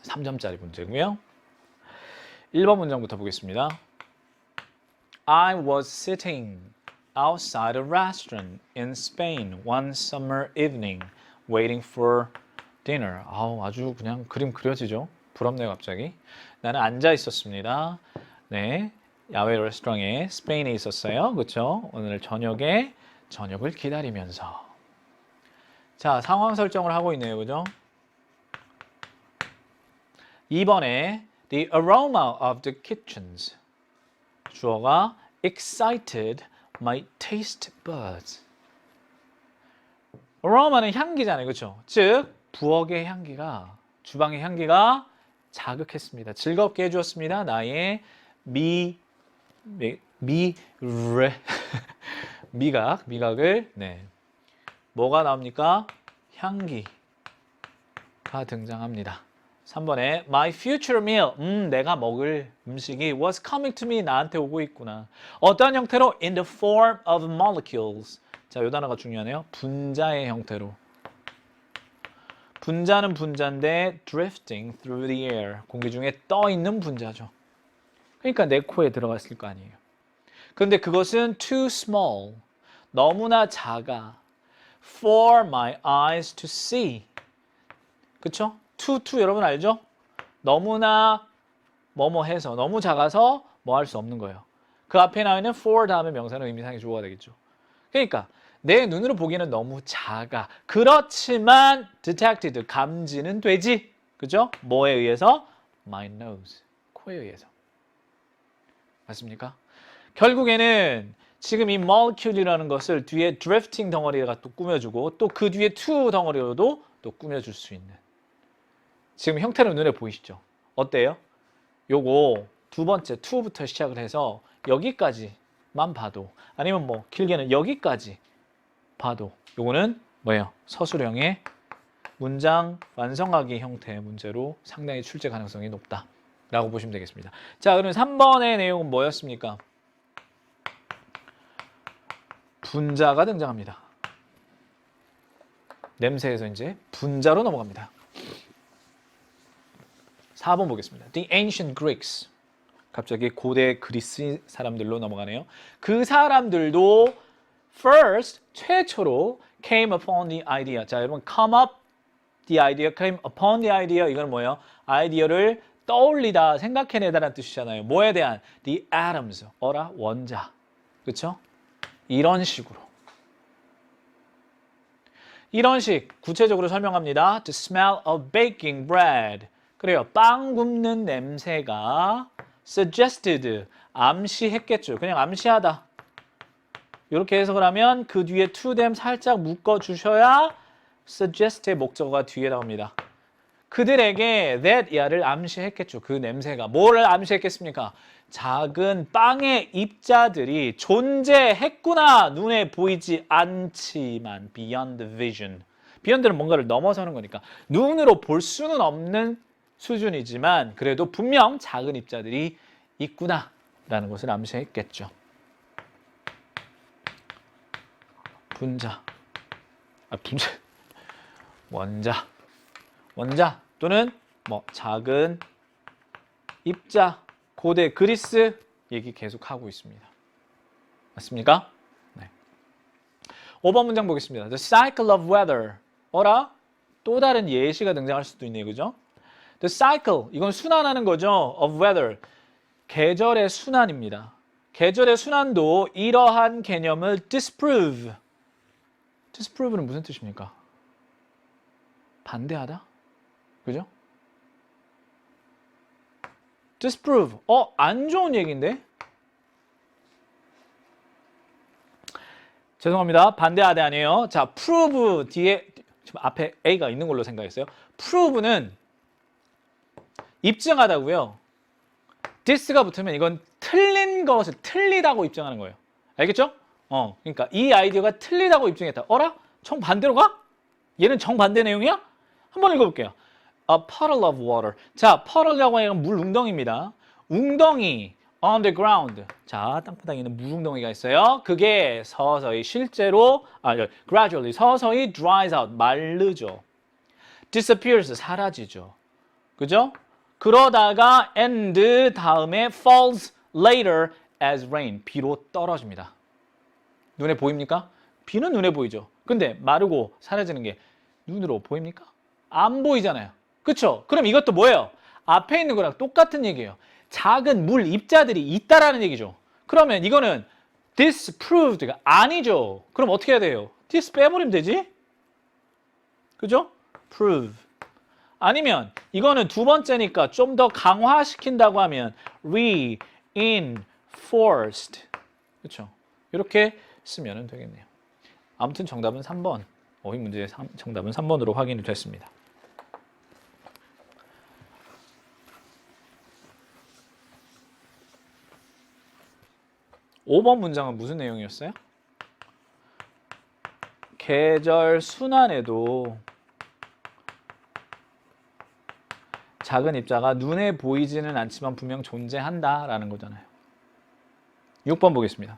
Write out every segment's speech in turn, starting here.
3점짜리 문제고요. 1번 문장부터 보겠습니다. I was sitting outside a restaurant in Spain one summer evening waiting for dinner. 아주 그냥 그림 그려지죠? 부럽네요, 갑자기. 나는 앉아 있었습니다. 네, 야외 레스토랑에 스페인에 있었어요. 그렇죠? 오늘 저녁에 저녁을 기다리면서. 자, 상황 설정을 하고 있네요. 그죠? 2번에 The aroma of the kitchens. 주어가 excited my taste buds. aroma는 향기잖아요. 그렇죠? 즉, 부엌의 향기가, 주방의 향기가 자극했습니다. 즐겁게 해주었습니다. 나의 미각을, 네. 뭐가 나옵니까? 향기가 등장합니다. 3번에 My future meal, 내가 먹을 음식이 was coming to me, 나한테 오고 있구나. 어떤 형태로? In the form of molecules. 자, 이 단어가 중요하네요. 분자의 형태로. 분자는 분자인데 drifting through the air. 공기 중에 떠 있는 분자죠. 그러니까 내 코에 들어갔을 거 아니에요. 그런데 그것은 too small. 너무나 작아. For my eyes to see. 그쵸? too 여러분 알죠? 너무나 뭐뭐 해서 너무 작아서 뭐 할 수 없는 거예요. 그 앞에 나와 있는 for 다음에 명사는 의미상의 주어가 되겠죠. 그러니까 내 눈으로 보기에는 너무 작아. 그렇지만 detected, 감지는 되지. 그죠? 뭐에 의해서? My nose, 코에 의해서. 맞습니까? 결국에는 지금 이 molecule이라는 것을 뒤에 drifting 덩어리가 또 꾸며주고 또 그 뒤에 to 덩어리로도 또 꾸며줄 수 있는. 지금 형태는 눈에 보이시죠? 어때요? 요거 두 번째 to부터 시작을 해서 여기까지만 봐도 아니면 뭐 길게는 여기까지 봐도 요거는 뭐예요? 서술형의 문장 완성하기 형태의 문제로 상당히 출제 가능성이 높다라고 보시면 되겠습니다. 자, 그럼 3번의 내용은 뭐였습니까? 분자가 등장합니다. 냄새에서 이제 분자로 넘어갑니다. 4번 보겠습니다. The ancient Greeks. 갑자기 고대 그리스 사람들로 넘어가네요. 그 사람들도 first, 최초로 came upon the idea. 자, 여러분 come up the idea, came upon the idea. 이건 뭐예요? 아이디어를 떠올리다, 생각해내다라는 뜻이잖아요. 뭐에 대한? The atoms. 어라? 원자. 그렇죠? 이런 식으로. 이런 식 구체적으로 설명합니다. The smell of baking bread. 그래요. 빵 굽는 냄새가 suggested, 암시했겠죠. 그냥 암시하다. 이렇게 해석을 하면 그 뒤에 to them 살짝 묶어주셔야 suggest의 목적어가 뒤에 나옵니다. 그들에게 that 야를 암시했겠죠. 그 냄새가. 뭐를 암시했겠습니까? 작은 빵의 입자들이 존재했구나. 눈에 보이지 않지만 beyond vision. beyond는 뭔가를 넘어서는 거니까 눈으로 볼 수는 없는 수준이지만 그래도 분명 작은 입자들이 있구나라는 것을 암시했겠죠. 원자 또는 뭐 작은 입자, 고대 그리스 얘기 계속하고 있습니다. 맞습니까? 네. 5번 문장 보겠습니다. The cycle of weather. 어라? 또 다른 예시가 등장할 수도 있네요. 그죠? The cycle, 이건 순환하는 거죠. of weather, 계절의 순환입니다. 계절의 순환도 이러한 개념을 disprove. disprove는 무슨 뜻입니까? 반대하다? 그죠? disprove, 안 좋은 얘기인데? 죄송합니다. 반대하다 아니에요. 자, prove 뒤에 지금 앞에 A가 있는 걸로 생각했어요. prove는 입증하다고요. this가 붙으면 이건 틀린 것을 틀리다고 입증하는 거예요. 알겠죠? 그러니까 이 아이디어가 틀리다고 입증했다. 어라? 정반대로 가? 얘는 정반대 내용이야? 한번 읽어볼게요. A puddle of water. 자, puddle이라고 하는 물 웅덩이입니다. 웅덩이, on the ground. 자, 땅바닥에 있는 물 웅덩이가 있어요. 그게 서서히 실제로, gradually, 서서히 dries out, 마르죠. disappears, 사라지죠. 그죠? 그러다가 and 다음에 falls later as rain. 비로 떨어집니다. 눈에 보입니까? 비는 눈에 보이죠. 근데 마르고 사라지는 게 눈으로 보입니까? 안 보이잖아요. 그쵸? 그럼 이것도 뭐예요? 앞에 있는 거랑 똑같은 얘기예요. 작은 물 입자들이 있다라는 얘기죠. 그러면 이거는 disproved가 아니죠. 그럼 어떻게 해야 돼요? this 빼버리면 되지? 그죠? prove. 아니면 이거는 두 번째니까 좀 더 강화시킨다고 하면 reinforced. 그렇죠? 이렇게 쓰면 되겠네요. 아무튼 정답은 3번. 이 문제의 정답은 3번으로 확인이 됐습니다. (5번) 문장은 무슨 내용이었어요? 계절 순환에도 작은 입자가 눈에 보이지는 않지만 분명 존재한다라는 거잖아요. 6번 보겠습니다.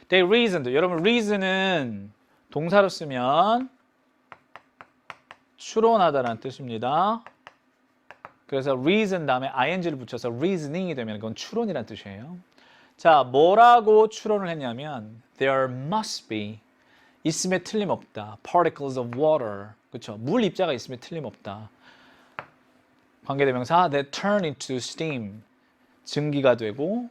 They reasoned. 여러분 reason은 동사로 쓰면 추론하다라는 뜻입니다. 그래서 reason 다음에 ing를 붙여서 reasoning이 되면 그건 추론이라는 뜻이에요. 자, 뭐라고 추론을 했냐면 there must be 있음에 틀림없다. particles of water. 그렇죠? 물 입자가 있음에 틀림없다. 관계대명사 that turn into steam. 증기가 되고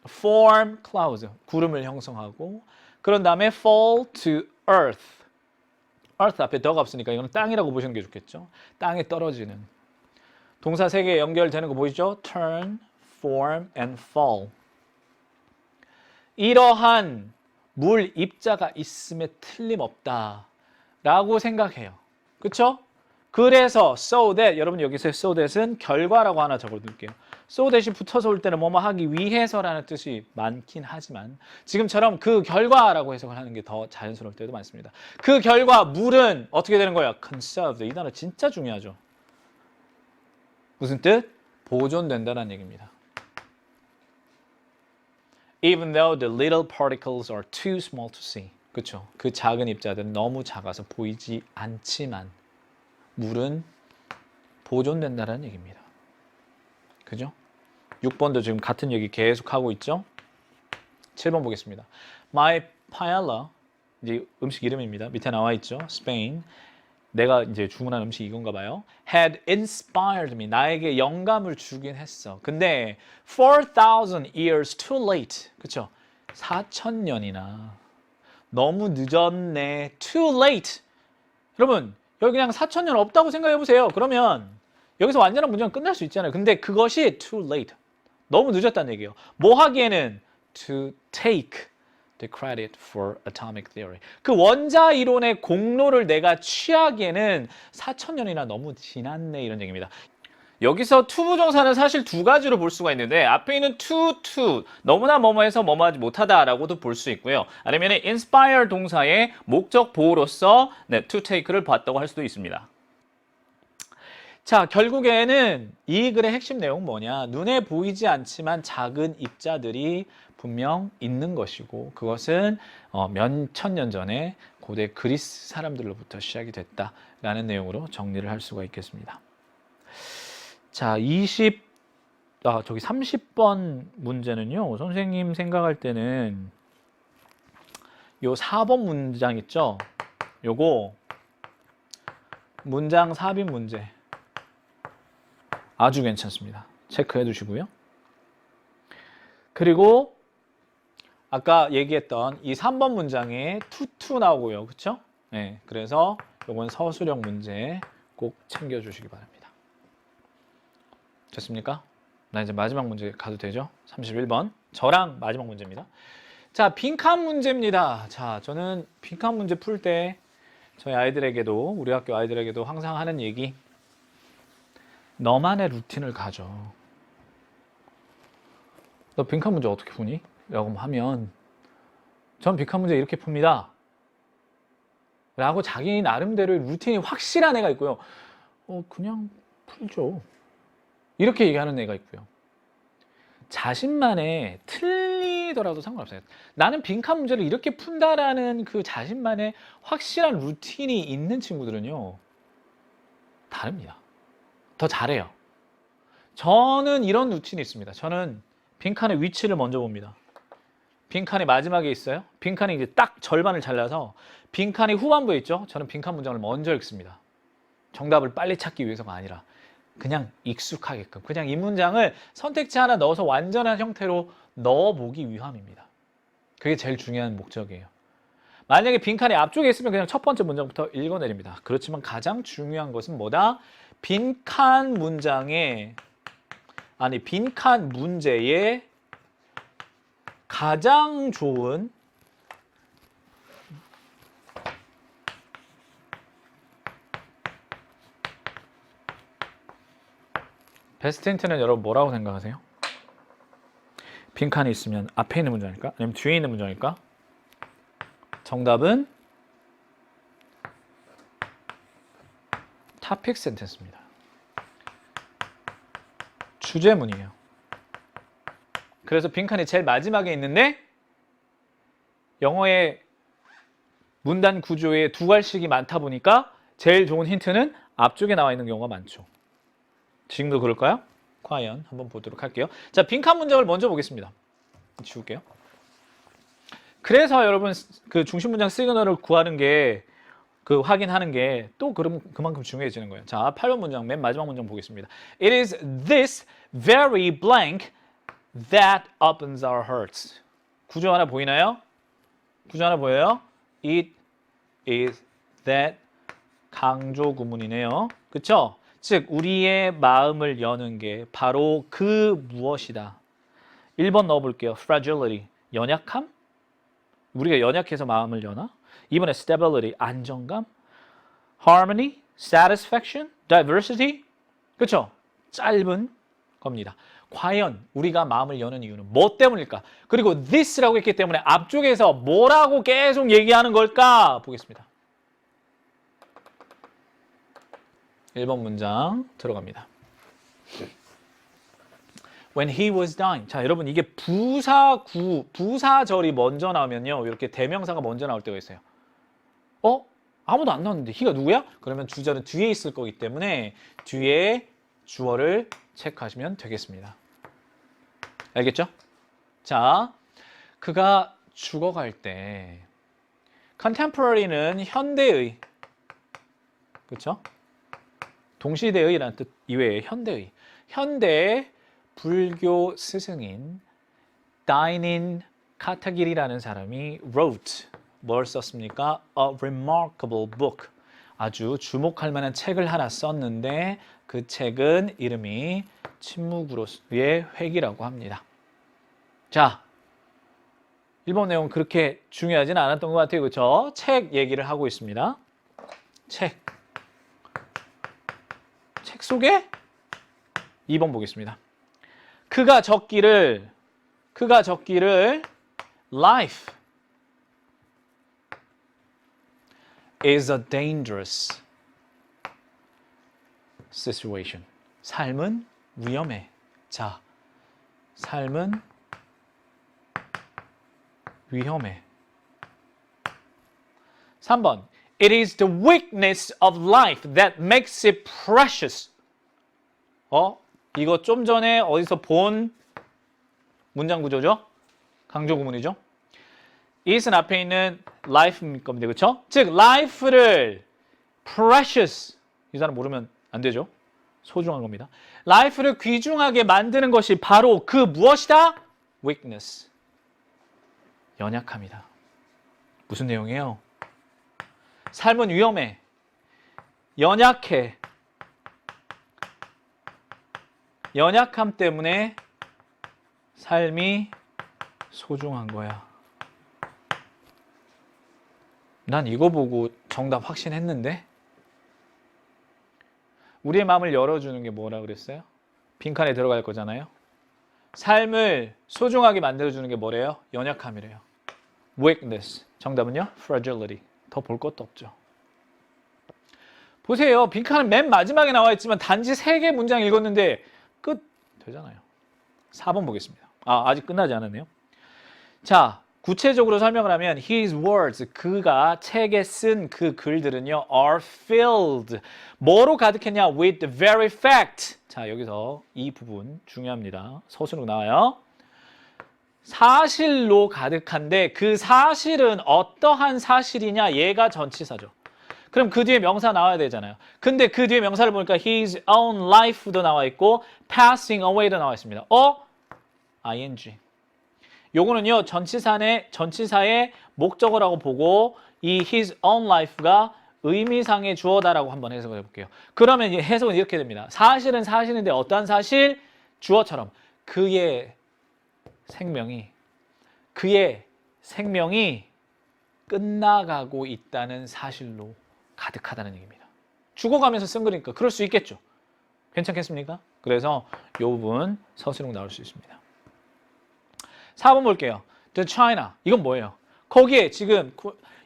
form clouds. 구름을 형성하고 그런 다음에 fall to earth. earth 앞에 더가 없으니까 이건 땅이라고 보시는 게 좋겠죠. 땅에 떨어지는. 동사 3개 연결되는 거 보이죠? turn, form, and fall. 이러한 물 입자가 있음에 틀림없다 라고 생각해요. 그쵸? 그래서 so that, 여러분 여기서 so that은 결과라고 하나 적어둘게요. so that이 붙어서 올 때는 뭐뭐 하기 위해서라는 뜻이 많긴 하지만 지금처럼 그 결과라고 해석을 하는 게 더 자연스러울 때도 많습니다. 그 결과 물은 어떻게 되는 거예요? conserved. 이 단어 진짜 중요하죠. 무슨 뜻? 보존된다는 얘기입니다. Even though the little particles are too small to see. 그렇죠? 그 작은 입자들은 너무 작아서 보이지 않지만 물은 보존된다는 얘기입니다. 그죠? 6번도 지금 같은 얘기 계속 하고 있죠? 7번 보겠습니다. My paella, 이제 음식 이름입니다. 밑에 나와 있죠? Spain. 내가 이제 주문한 음식이 이건가 봐요. had inspired me. 나에게 영감을 주긴 했어. 근데 4,000 years too late. 그쵸? 4,000년이나 너무 늦었네. too late. 여러분, 여기 그냥 4,000년 없다고 생각해 보세요. 그러면 여기서 완전한 문제는 끝날 수 있잖아요. 근데 그것이 too late. 너무 늦었다는 얘기예요. 뭐 하기에는 to take the credit for atomic theory. 그 원자 이론의 공로를 내가 취하기에는 4,000년이나 너무 지났네 이런 얘기입니다. 여기서 to 부정사는 사실 두 가지로 볼 수가 있는데 앞에 있는 to 너무나 뭐뭐해서 뭐뭐하지 못하다라고도 볼 수 있고요. 아니면 inspire 동사의 목적 보호로서 to take를 봤다고 할 수도 있습니다. 자, 결국에는 이 글의 핵심 내용 뭐냐? 눈에 보이지 않지만 작은 입자들이 분명 있는 것이고 그것은 몇 천 년 전에 고대 그리스 사람들로부터 시작이 됐다라는 내용으로 정리를 할 수가 있겠습니다. 자, 30번 문제는요. 선생님 생각할 때는 요 4번 문장 있죠? 요거 문장 삽입 문제 아주 괜찮습니다. 체크해 두시고요. 그리고 아까 얘기했던 이 3번 문장에 투 나오고요. 그렇죠? 네, 그래서 요건 서술형 문제 꼭 챙겨 주시기 바랍니다. 됐습니까? 나 이제 마지막 문제 가도 되죠? 31번. 저랑 마지막 문제입니다. 자, 빈칸 문제입니다. 자, 저는 빈칸 문제 풀 때 저희 아이들에게도 우리 학교 아이들에게도 항상 하는 얘기 너만의 루틴을 가져. 너 빈칸 문제 어떻게 푸니? 라고 하면 전 빈칸 문제 이렇게 풉니다. 라고 자기 나름대로의 루틴이 확실한 애가 있고요. 그냥 풀죠. 이렇게 얘기하는 애가 있고요. 자신만의 틀리더라도 상관없어요. 나는 빈칸 문제를 이렇게 푼다라는 그 자신만의 확실한 루틴이 있는 친구들은요. 다릅니다. 더 잘해요. 저는 이런 루틴이 있습니다. 저는 빈칸의 위치를 먼저 봅니다. 빈칸이 마지막에 있어요. 빈칸이 이제 딱 절반을 잘라서 빈칸이 후반부에 있죠. 저는 빈칸 문장을 먼저 읽습니다. 정답을 빨리 찾기 위해서가 아니라 그냥 익숙하게끔. 그냥 이 문장을 선택지 하나 넣어서 완전한 형태로 넣어보기 위함입니다. 그게 제일 중요한 목적이에요. 만약에 빈칸이 앞쪽에 있으면 그냥 첫 번째 문장부터 읽어내립니다. 그렇지만 가장 중요한 것은 뭐다? 빈칸 문장의 빈칸 문제의 가장 좋은 베스트 힌트는 여러분 뭐라고 생각하세요? 빈칸이 있으면 앞에 있는 문장일까? 아니면 뒤에 있는 문장일까? 정답은 토픽 센텐스입니다. 주제문이에요. 그래서 빈칸이 제일 마지막에 있는데 영어의 문단 구조에 두 갈씩이 많다 보니까 제일 좋은 힌트는 앞쪽에 나와 있는 경우가 많죠. 지금도 그럴까요? 과연 한번 보도록 할게요. 자, 빈칸 문장을 먼저 보겠습니다. 지울게요. 그래서 여러분 그 중심 문장 시그널을 구하는 게 확인하는 게 또 그만큼 중요해지는 거예요. 자, 8번 문장 맨 마지막 문장 보겠습니다. It is this very blank that opens our hearts. 구조 하나 보이나요? 구조 하나 보여요? It is that 강조 구문이네요. 그쵸? 즉 우리의 마음을 여는 게 바로 그 무엇이다. 1번 넣어볼게요. Fragility, 연약함? 우리가 연약해서 마음을 여나? 2번에 Stability, 안정감? Harmony, Satisfaction, Diversity? 그쵸? 짧은 겁니다. 과연 우리가 마음을 여는 이유는 뭐 때문일까? 그리고 this라고 했기 때문에 앞쪽에서 뭐라고 계속 얘기하는 걸까? 보겠습니다. 1번 문장 들어갑니다. When he was dying. 자, 여러분 이게 부사절이 먼저 나오면요. 이렇게 대명사가 먼저 나올 때가 있어요. 아무도 안 나왔는데 he가 누구야? 그러면 주절은 뒤에 있을 거기 때문에 뒤에 주어를 체크하시면 되겠습니다. 알겠죠? 자, 그가 죽어갈 때 contemporary는 현대의, 그렇죠? 동시대의라는 뜻 이외에 현대의, 현대 불교 스승인 다이닌 카타기리라는 사람이 wrote, 뭘 썼습니까? A remarkable book, 아주 주목할 만한 책을 하나 썼는데 그 책은 이름이 침묵으로의 회기라고 합니다. 자, 1번 내용 그렇게 중요하진 않았던 것 같아요. 그렇죠? 책 얘기를 하고 있습니다. 책 속에 2번 보겠습니다. 그가 적기를 Life is a dangerous situation. 삶은 위험해. 자, 삶은 위험해. 3번. It is the weakness of life that makes it precious. 이거 좀 전에 어디서 본 문장 구조죠? 강조 구문이죠? it은 앞에 있는 life일 겁니다. 그렇죠? 즉 life를 precious, 이 사람 모르면 안 되죠? 소중한 겁니다. life를 귀중하게 만드는 것이 바로 그 무엇이다? weakness, 연약함이다. 무슨 내용이에요? 삶은 위험해, 연약해. 연약함 때문에 삶이 소중한 거야. 난 이거 보고 정답 확신했는데? 우리의 마음을 열어주는 게 뭐라 그랬어요? 빈칸에 들어갈 거잖아요. 삶을 소중하게 만들어주는 게 뭐래요? 연약함이래요. weakness. 정답은요? fragility. 더 볼 것도 없죠. 보세요. 빈칸은 맨 마지막에 나와 있지만 단지 3개 문장 읽었는데 끝 되잖아요. 4번 보겠습니다. 아직 끝나지 않았네요. 자, 구체적으로 설명을 하면 his words, 그가 책에 쓴 그 글들은요 are filled. 뭐로 가득했냐? with the very fact. 자, 여기서 이 부분 중요합니다. 서술로 나와요. 사실로 가득한데 그 사실은 어떠한 사실이냐? 얘가 전치사죠. 그럼 그 뒤에 명사 나와야 되잖아요. 근데 그 뒤에 명사를 보니까 his own life도 나와 있고 passing away도 나와 있습니다. ing. 요거는요 전치사의 목적어라고 보고 이 his own life가 의미상의 주어다라고 한번 해석을 해볼게요. 그러면 해석은 이렇게 됩니다. 사실은 사실인데 어떠한 사실? 주어처럼 그의 생명이 끝나가고 있다는 사실로 가득하다는 얘기입니다. 죽어가면서 쓴 거니까 그럴 수 있겠죠. 괜찮겠습니까? 그래서 이 부분 서술형 나올 수 있습니다. 4번 볼게요. The China. 이건 뭐예요? 거기에 지금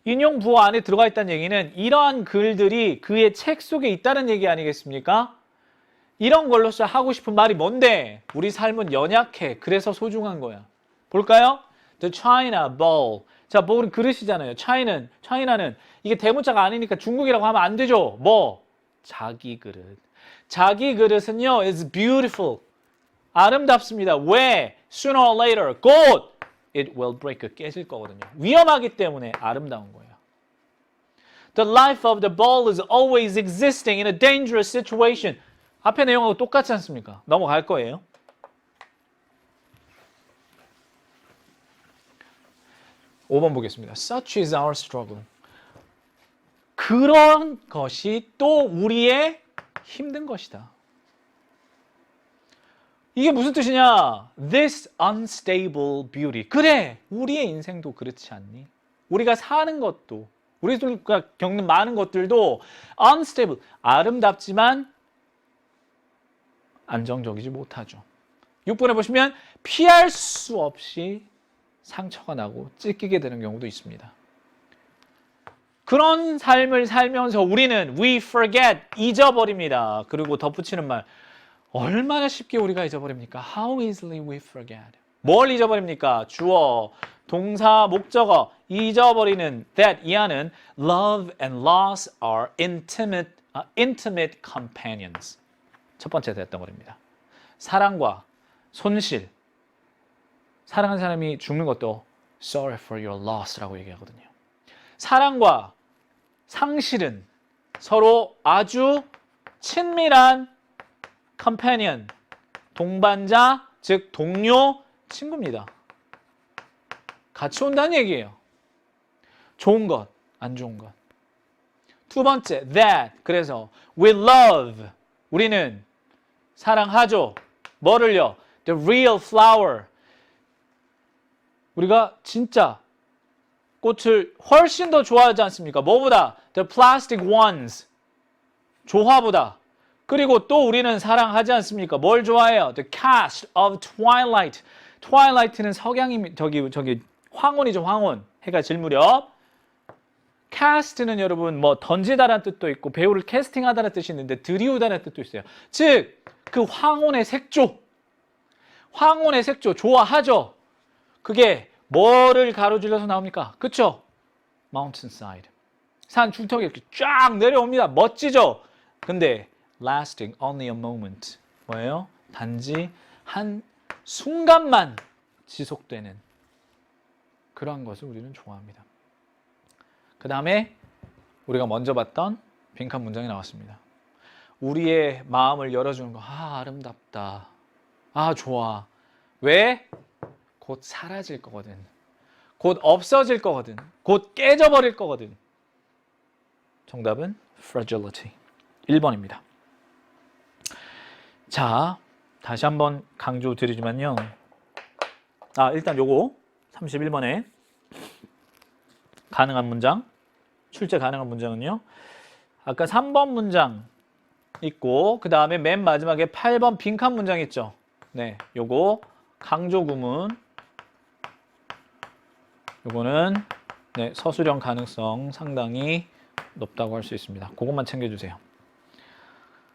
인용 부호 안에 들어가 있다는 얘기는 이러한 글들이 그의 책 속에 있다는 얘기 아니겠습니까? 이런 걸로써 하고 싶은 말이 뭔데? 우리 삶은 연약해. 그래서 소중한 거야. 볼까요? The China bowl. 자, bowl은 그릇이잖아요. China는 이게 대문자가 아니니까 중국이라고 하면 안 되죠. 뭐? 자기 그릇. 자기 그릇은요 is beautiful. 아름답습니다. 왜? Sooner or later, 곧 it will break, 깨질 거거든요. 위험하기 때문에 아름다운 거예요. The life of the bowl is always existing in a dangerous situation. 앞에 내용하고 똑같지 않습니까? 넘어갈 거예요. (5번) 보겠습니다. Such is our struggle. 그런 것이 또 우리의 힘든 것이다. 이게 무슨 뜻이냐? This unstable beauty. 그래, 우리의 인생도 그렇지 않니? 우리가 사는 것도, 우리가 겪는 많은 것들도 unstable, 아름답지만 안정적이지 못하죠. 6번에 보시면 피할 수 없이 상처가 나고 찢기게 되는 경우도 있습니다. 그런 삶을 살면서 우리는 we forget, 잊어버립니다. 그리고 덧붙이는 말, 얼마나 쉽게 우리가 잊어버립니까? How easily we forget. 뭘 잊어버립니까? 주어, 동사, 목적어, 잊어버리는 that, 이하는 love and loss are intimate companions. 첫 번째 됐던 말입니다. 사랑과 손실, 사랑하는 사람이 죽는 것도 sorry for your loss라고 얘기하거든요. 사랑과 상실은 서로 아주 친밀한 companion, 동반자, 즉 동료, 친구입니다. 같이 온다는 얘기예요. 좋은 것, 안 좋은 것. 두 번째, that. 그래서 we love. 우리는 사랑하죠. 뭐를요? The real flower. 우리가 진짜 꽃을 훨씬 더 좋아하지 않습니까? 뭐보다? The plastic ones. 조화보다. 그리고 또 우리는 사랑하지 않습니까? 뭘 좋아해요? The cast of twilight. twilight는 석양이 저기 황혼이죠, 황혼. 해가 질 무렵. cast는 여러분 뭐 던지다라는 뜻도 있고 배우를 캐스팅하다라는 뜻이 있는데 들이우다라는 뜻도 있어요. 즉 그 황혼의 색조. 황혼의 색조 좋아하죠. 그게 뭐를 가로질러서 나옵니까? 그쵸? mountainside. 산 줄턱이 이렇게 쫙 내려옵니다. 멋지죠? 근데 lasting only a moment. 뭐예요? 단지 한 순간만 지속되는 그러한 것을 우리는 좋아합니다. 그 다음에 우리가 먼저 봤던 빈칸 문장이 나왔습니다. 우리의 마음을 열어주는 거. 아, 아름답다. 아, 좋아. 왜? 곧 사라질 거거든. 곧 없어질 거거든. 곧 깨져버릴 거거든. 정답은 fragility. 1번입니다. 자, 다시 한번 강조드리지만요. 일단 요거 31번에 가능한 문장, 출제 가능한 문장은요. 아까 3번 문장 있고 그 다음에 맨 마지막에 8번 빈칸 문장 있죠. 네, 요거 강조 구문. 요거는 네, 서술형 가능성 상당히 높다고 할 수 있습니다. 그것만 챙겨주세요.